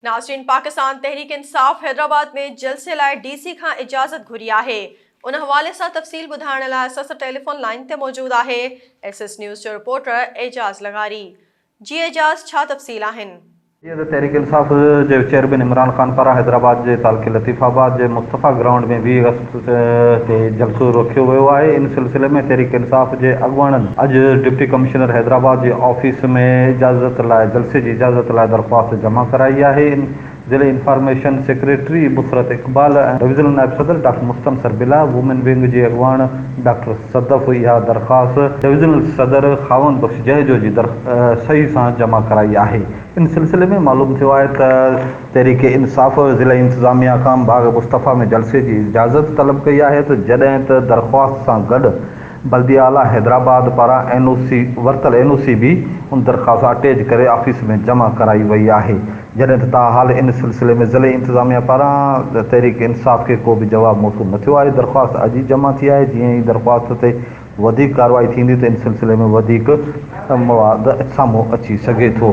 नाज़रीन, पाकिस्तान तहरीक इंसाफ हैदराबाद में जलसे लाइ DC खां इजाज़त घुरी आहे। उन हवाले सां तफ़सील ॿुधाइण लाइ असां टेलीफोन लाइन ते मौजूद आहे SS न्यूज़ जो रिपोर्टर एजाज़ लगारी। जी एजाज़, छा तफ़सील आहिनि? तहरीक इंसाफ जे चेयरमैन इमरान खान पारां हैदराबाद जे तालुके लतीफ़ाबाद जे मुस्तफ़ा ग्राउंड में 20 अगस्त ते जलसो रखियो वियो आहे। इन सिलसिले में तहरीक इंसाफ जे अॻुवाणनि अॼु डिप्टी कमिश्नर हैदराबाद जे ऑफिस में जलसे जी इजाज़त लाइ दरख़्वास्त जमा कराई आहे। ज़िले इंफॉर्मेशन सेक्रेटरी मुसरत इक़बाल ऐं डिविज़नल नायब सदर डॉक्टर मुस्तमसर बिला, वुमेन विंग जे अॻुवाण डॉक्टर सदफ़ इहा दरख़्वास्त डिविज़नल सदर ख़ावंद बख़्श जहिजो जी सही सां जमा कराई आहे। इन सिलसिले में मालूम थियो आहे त तहरीक इंसाफ ज़िला इंतज़ामिया खां बाग़ मुस्तफ़ा में जलसे जी इजाज़त तलब कई आहे त जॾहिं त दरख़्वास्त सां गॾु बल्दिया आला हैदराबाद पारां वरितल NOC भी उन दरख़्वास्त अटैच करे ऑफिस में जमा कराई वई आहे। जॾहिं त ताहाल इन सिलसिले में ज़िले इंतज़ामिया पारां तहरीक इंसाफ खे को बि जवाबु मौसूल न थियो आहे। दरख़्वास्त अॼु ई जमा थी आहे। जीअं ई दरख़्वास्त ते वधीक कार्रवाई थींदी त इन सिलसिले में वधीक मवाद साम्हूं अची सघे थो।